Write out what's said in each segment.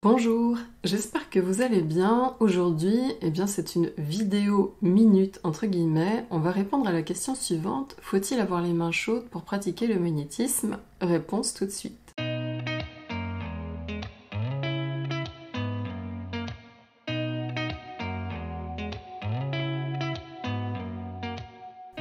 Bonjour, j'espère que vous allez bien. Aujourd'hui, c'est une vidéo minute entre guillemets. On va répondre à la question suivante. Faut-il avoir les mains chaudes pour pratiquer le magnétisme? Réponse tout de suite.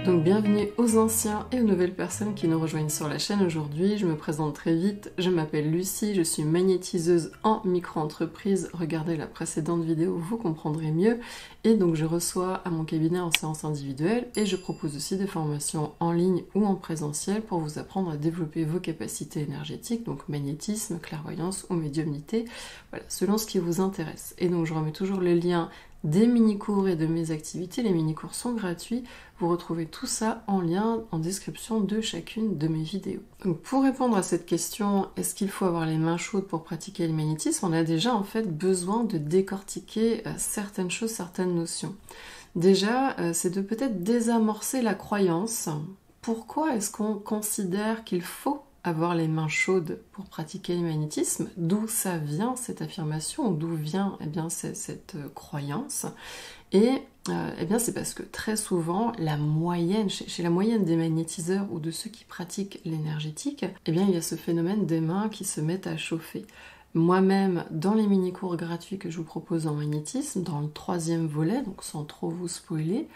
Donc bienvenue aux anciens et aux nouvelles personnes qui nous rejoignent sur la chaîne aujourd'hui. Je me présente très vite, je m'appelle Lucie, je suis magnétiseuse en micro-entreprise. Regardez la précédente vidéo, vous comprendrez mieux. Et donc je reçois à mon cabinet en séance individuelle et je propose aussi des formations en ligne ou en présentiel pour vous apprendre à développer vos capacités énergétiques, donc magnétisme, clairvoyance ou médiumnité, voilà, selon ce qui vous intéresse. Et donc je remets toujours le lien des mini-cours et de mes activités. Les mini-cours sont gratuits. Vous retrouvez tout ça en lien en description de chacune de mes vidéos. Donc pour répondre à cette question, est-ce qu'il faut avoir les mains chaudes pour pratiquer le magnétisme? On a déjà en fait besoin de décortiquer certaines choses, certaines notions. Déjà, c'est de peut-être désamorcer la croyance. Pourquoi est-ce qu'on considère qu'il faut avoir les mains chaudes pour pratiquer le magnétisme? D'où ça vient cette affirmation? D'où vient cette croyance? Et c'est parce que très souvent, la moyenne, chez la moyenne des magnétiseurs ou de ceux qui pratiquent l'énergétique, il y a ce phénomène des mains qui se mettent à chauffer. Moi-même, dans les mini-cours gratuits que je vous propose en magnétisme, dans le 3e volet, donc sans trop vous spoiler,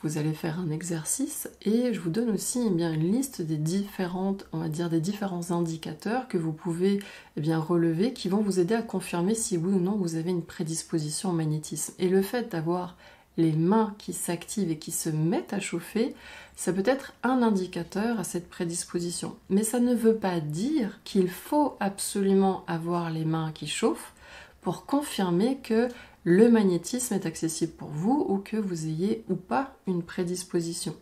vous allez faire un exercice et je vous donne aussi une liste des différentes, des différents indicateurs que vous pouvez relever qui vont vous aider à confirmer si oui ou non vous avez une prédisposition au magnétisme. Et le fait d'avoir les mains qui s'activent et qui se mettent à chauffer, ça peut être un indicateur à cette prédisposition. Mais ça ne veut pas dire qu'il faut absolument avoir les mains qui chauffent pour confirmer que le magnétisme est accessible pour vous ou que vous ayez ou pas une prédisposition.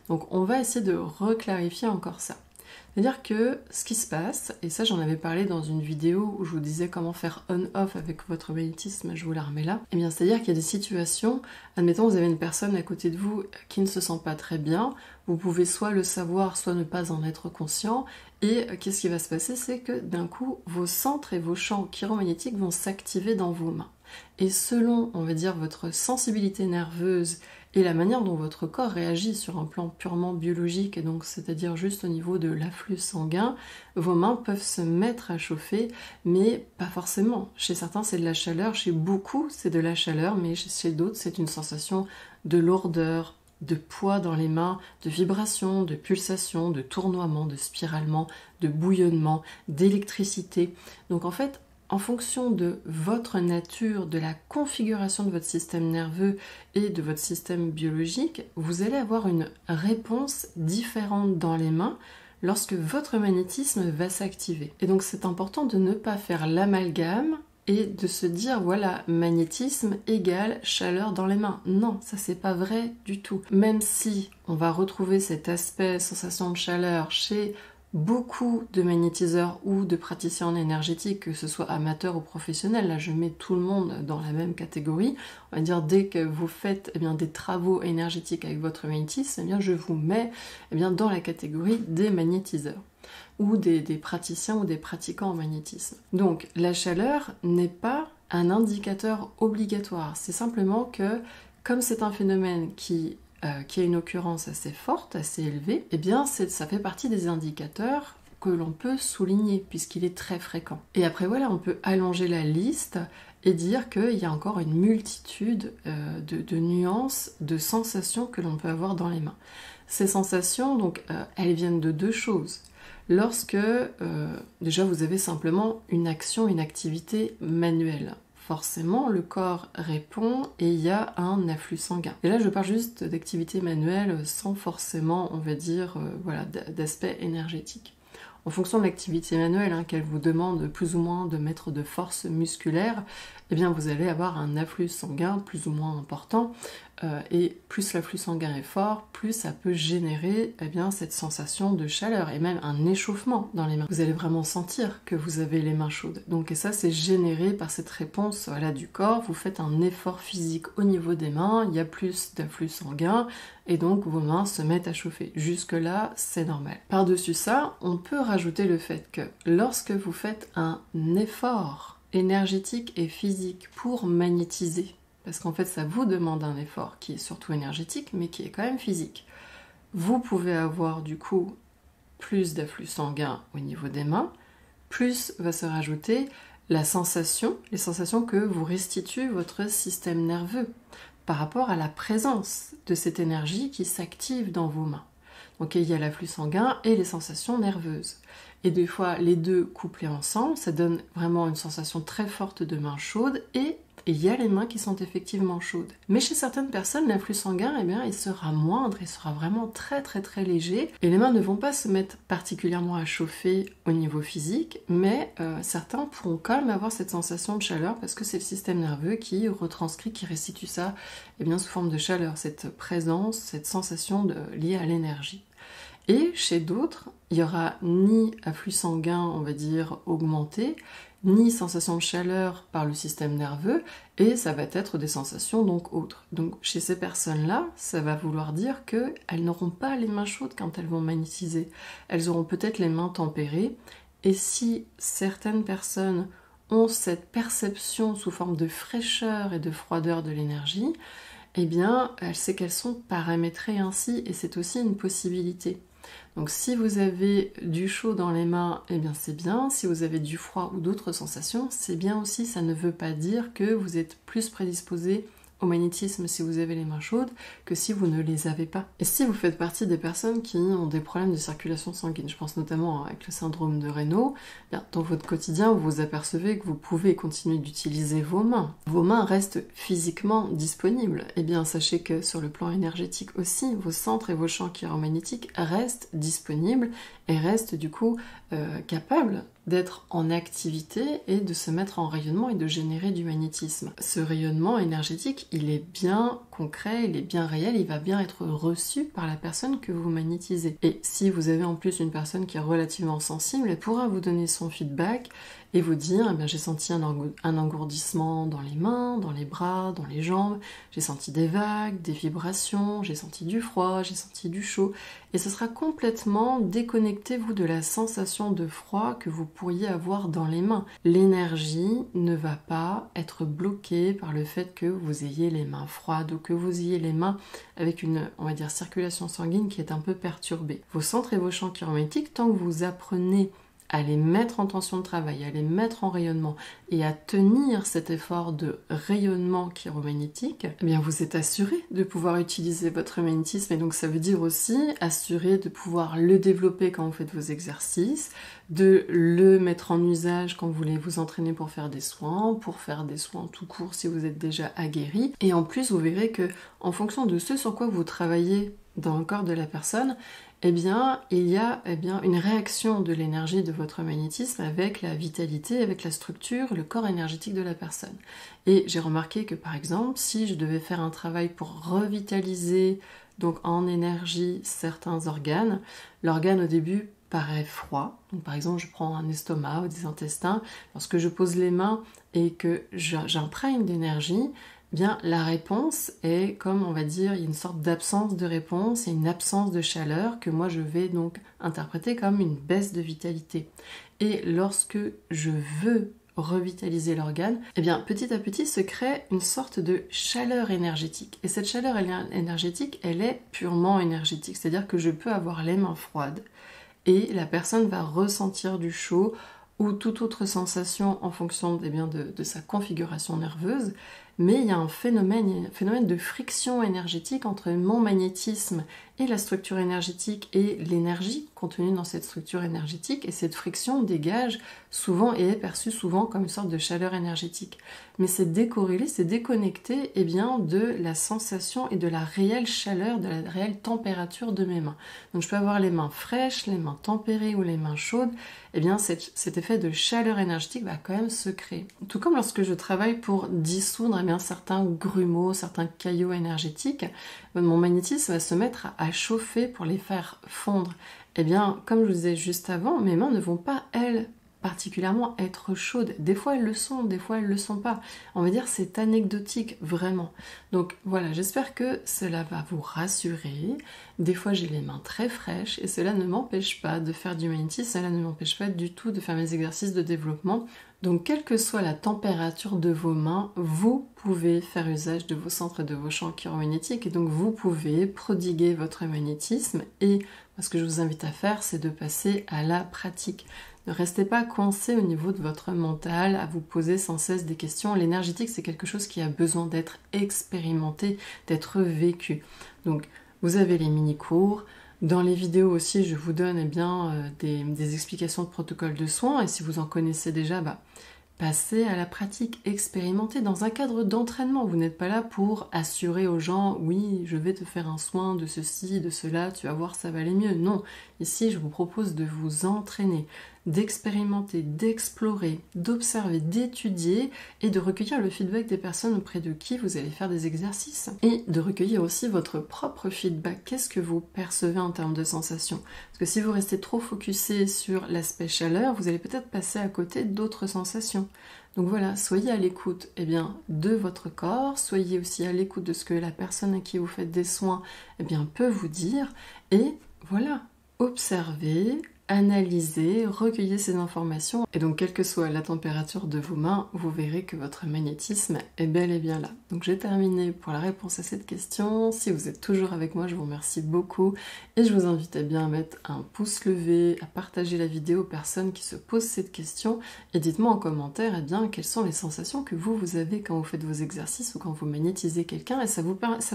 Donc on va essayer de reclarifier encore ça. C'est-à-dire que ce qui se passe, et ça j'en avais parlé dans une vidéo où je vous disais comment faire on-off avec votre magnétisme, je vous la remets là, c'est-à-dire qu'il y a des situations, admettons vous avez une personne à côté de vous qui ne se sent pas très bien, vous pouvez soit le savoir, soit ne pas en être conscient, et qu'est-ce qui va se passer? C'est que d'un coup, vos centres et vos champs chiromagnétiques vont s'activer dans vos mains. Et selon, votre sensibilité nerveuse et la manière dont votre corps réagit sur un plan purement biologique, et donc c'est-à-dire juste au niveau de l'afflux sanguin, vos mains peuvent se mettre à chauffer, mais pas forcément. Chez certains c'est de la chaleur, chez beaucoup c'est de la chaleur, mais chez d'autres c'est une sensation de lourdeur, de poids dans les mains, de vibration, de pulsation, de tournoiement, de spiralement, de bouillonnement, d'électricité. Donc en fait, en fonction de votre nature, de la configuration de votre système nerveux et de votre système biologique, vous allez avoir une réponse différente dans les mains lorsque votre magnétisme va s'activer. Et donc c'est important de ne pas faire l'amalgame et de se dire voilà, magnétisme égale chaleur dans les mains. Non, ça c'est pas vrai du tout. Même si on va retrouver cet aspect sensation de chaleur chez beaucoup de magnétiseurs ou de praticiens en énergétique, que ce soit amateurs ou professionnels, là je mets tout le monde dans la même catégorie, on va dire dès que vous faites des travaux énergétiques avec votre magnétisme, je vous mets dans la catégorie des magnétiseurs ou des praticiens ou des pratiquants en magnétisme. Donc la chaleur n'est pas un indicateur obligatoire, c'est simplement que comme c'est un phénomène qui a une occurrence assez forte, assez élevée, ça fait partie des indicateurs que l'on peut souligner puisqu'il est très fréquent. Et après voilà, on peut allonger la liste et dire qu'il y a encore une multitude de nuances, de sensations que l'on peut avoir dans les mains. Ces sensations, donc, elles viennent de deux choses. Lorsque déjà vous avez simplement une action, une activité manuelle, forcément le corps répond et il y a un afflux sanguin. Et là je parle juste d'activité manuelle sans forcément, d'aspect énergétique. En fonction de l'activité manuelle qu'elle vous demande plus ou moins de mettre de force musculaire, vous allez avoir un afflux sanguin plus ou moins important et plus l'afflux sanguin est fort, plus ça peut générer cette sensation de chaleur et même un échauffement dans les mains. Vous allez vraiment sentir que vous avez les mains chaudes. Donc et ça c'est généré par cette réponse du corps, vous faites un effort physique au niveau des mains, il y a plus d'afflux sanguin et donc vos mains se mettent à chauffer. Jusque là c'est normal. Par-dessus ça, on peut rajouter le fait que lorsque vous faites un effort énergétique et physique pour magnétiser. Parce qu'en fait, ça vous demande un effort qui est surtout énergétique, mais qui est quand même physique. Vous pouvez avoir du coup plus d'afflux sanguin au niveau des mains, plus va se rajouter la sensation, les sensations que vous restitue votre système nerveux par rapport à la présence de cette énergie qui s'active dans vos mains. Donc il y a l'afflux sanguin et les sensations nerveuses. Et des fois, les deux couplés ensemble, ça donne vraiment une sensation très forte de main chaude et il y a les mains qui sont effectivement chaudes. Mais chez certaines personnes, l'afflux sanguin, eh bien, il sera moindre, il sera vraiment très très très léger. Et les mains ne vont pas se mettre particulièrement à chauffer au niveau physique, mais certains pourront quand même avoir cette sensation de chaleur parce que c'est le système nerveux qui retranscrit, qui restitue ça eh bien, sous forme de chaleur, cette présence, cette sensation liée à l'énergie. Et chez d'autres, il n'y aura ni afflux sanguin, on va dire, augmenté, ni sensation de chaleur par le système nerveux, et ça va être des sensations donc autres. Donc chez ces personnes-là, ça va vouloir dire qu'elles n'auront pas les mains chaudes quand elles vont magnétiser. Elles auront peut-être les mains tempérées, et si certaines personnes ont cette perception sous forme de fraîcheur et de froideur de l'énergie, eh bien, elles savent qu'elles sont paramétrées ainsi, et c'est aussi une possibilité. Donc si vous avez du chaud dans les mains, eh bien c'est bien. Si vous avez du froid ou d'autres sensations, c'est bien aussi. Ça ne veut pas dire que vous êtes plus prédisposé au magnétisme si vous avez les mains chaudes que si vous ne les avez pas. Et si vous faites partie des personnes qui ont des problèmes de circulation sanguine, je pense notamment avec le syndrome de Raynaud, bien, dans votre quotidien, vous vous apercevez que vous pouvez continuer d'utiliser vos mains. Vos mains restent physiquement disponibles. Eh bien, sachez que sur le plan énergétique aussi, vos centres et vos champs chiromagnétiques restent disponibles et restent du coup capables d'être en activité et de se mettre en rayonnement et de générer du magnétisme. Ce rayonnement énergétique, il est bien concret, il est bien réel, il va bien être reçu par la personne que vous magnétisez. Et si vous avez en plus une personne qui est relativement sensible, elle pourra vous donner son feedback et vous dire, eh bien, j'ai senti un engourdissement dans les mains, dans les bras, dans les jambes, j'ai senti des vagues, des vibrations, j'ai senti du froid, j'ai senti du chaud, et ce sera complètement déconnecté, vous, de la sensation de froid que vous pourriez avoir dans les mains. L'énergie ne va pas être bloquée par le fait que vous ayez les mains froides ou que vous ayez les mains avec une, on va dire, circulation sanguine qui est un peu perturbée. Vos centres et vos champs chiromagnétiques, tant que vous apprenez à les mettre en tension de travail, à les mettre en rayonnement et à tenir cet effort de rayonnement chiromagnétique, eh bien vous êtes assuré de pouvoir utiliser votre magnétisme, et donc ça veut dire aussi assuré de pouvoir le développer quand vous faites vos exercices, de le mettre en usage quand vous voulez vous entraîner pour faire des soins tout court si vous êtes déjà aguerri. Et en plus vous verrez que en fonction de ce sur quoi vous travaillez dans le corps de la personne, eh bien, il y a une réaction de l'énergie de votre magnétisme avec la vitalité, avec la structure, le corps énergétique de la personne. Et j'ai remarqué que par exemple, si je devais faire un travail pour revitaliser donc en énergie certains organes, l'organe au début paraît froid. Donc par exemple, je prends un estomac ou des intestins, lorsque je pose les mains et que j'imprègne d'énergie, bien, la réponse est, comme on va dire, il y a une sorte d'absence de réponse et une absence de chaleur que moi je vais donc interpréter comme une baisse de vitalité. Et lorsque je veux revitaliser l'organe, eh bien, petit à petit se crée une sorte de chaleur énergétique. Et cette chaleur énergétique, elle est purement énergétique, c'est-à-dire que je peux avoir les mains froides et la personne va ressentir du chaud ou toute autre sensation en fonction de sa configuration nerveuse, mais il y a un phénomène de friction énergétique entre mon magnétisme et la structure énergétique et l'énergie contenue dans cette structure énergétique, et cette friction dégage souvent et est perçue souvent comme une sorte de chaleur énergétique. Mais c'est décorrélé, c'est déconnecté de la sensation et de la réelle chaleur, de la réelle température de mes mains. Donc je peux avoir les mains fraîches, les mains tempérées ou les mains chaudes, eh bien cet effet de chaleur énergétique va quand même se créer. Tout comme lorsque je travaille pour dissoudre certains grumeaux, certains caillots énergétiques, mon magnétisme va se mettre à chauffer pour les faire fondre. Eh bien, comme je vous disais juste avant, mes mains ne vont pas, elles, particulièrement être chaudes. Des fois elles le sont, des fois elles le sont pas. On va dire c'est anecdotique, vraiment. Donc voilà, j'espère que cela va vous rassurer. Des fois j'ai les mains très fraîches et cela ne m'empêche pas de faire du magnétisme, cela ne m'empêche pas du tout de faire mes exercices de développement. Donc quelle que soit la température de vos mains, vous pouvez faire usage de vos centres et de vos champs chiromagnétiques et donc vous pouvez prodiguer votre magnétisme. Et ce que je vous invite à faire, c'est de passer à la pratique. Ne restez pas coincé au niveau de votre mental, à vous poser sans cesse des questions. L'énergétique, c'est quelque chose qui a besoin d'être expérimenté, d'être vécu. Donc vous avez les mini-cours. Dans les vidéos aussi, je vous donne des explications de protocole de soins et si vous en connaissez déjà, passez à la pratique, expérimentez dans un cadre d'entraînement. Vous n'êtes pas là pour assurer aux gens « oui, je vais te faire un soin de ceci, de cela, tu vas voir, ça va aller mieux ». Non, ici, je vous propose de vous entraîner, d'expérimenter, d'explorer, d'observer, d'étudier et de recueillir le feedback des personnes auprès de qui vous allez faire des exercices. Et de recueillir aussi votre propre feedback. Qu'est-ce que vous percevez en termes de sensations? Parce que si vous restez trop focusé sur l'aspect chaleur, vous allez peut-être passer à côté d'autres sensations. Donc voilà, soyez à l'écoute de votre corps, soyez aussi à l'écoute de ce que la personne à qui vous faites des soins peut vous dire. Et voilà, observez, analysez, recueillez ces informations et donc quelle que soit la température de vos mains, vous verrez que votre magnétisme est bel et bien là. Donc j'ai terminé pour la réponse à cette question. Si vous êtes toujours avec moi, je vous remercie beaucoup et je vous invite à mettre un pouce levé, à partager la vidéo aux personnes qui se posent cette question et dites-moi en commentaire quelles sont les sensations que vous avez quand vous faites vos exercices ou quand vous magnétisez quelqu'un et ça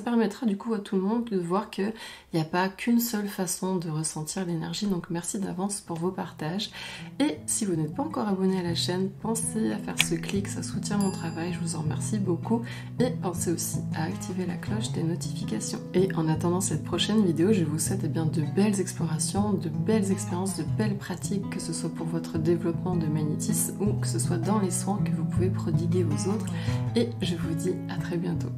permettra du coup à tout le monde de voir qu'il n'y a pas qu'une seule façon de ressentir l'énergie. Donc merci d'avance pour vos partages et si vous n'êtes pas encore abonné à la chaîne, pensez à faire ce clic, ça soutient mon travail, je vous en remercie beaucoup et pensez aussi à activer la cloche des notifications. Et en attendant cette prochaine vidéo, je vous souhaite de belles explorations, de belles expériences, de belles pratiques, que ce soit pour votre développement de magnétisme ou que ce soit dans les soins que vous pouvez prodiguer aux autres et je vous dis à très bientôt.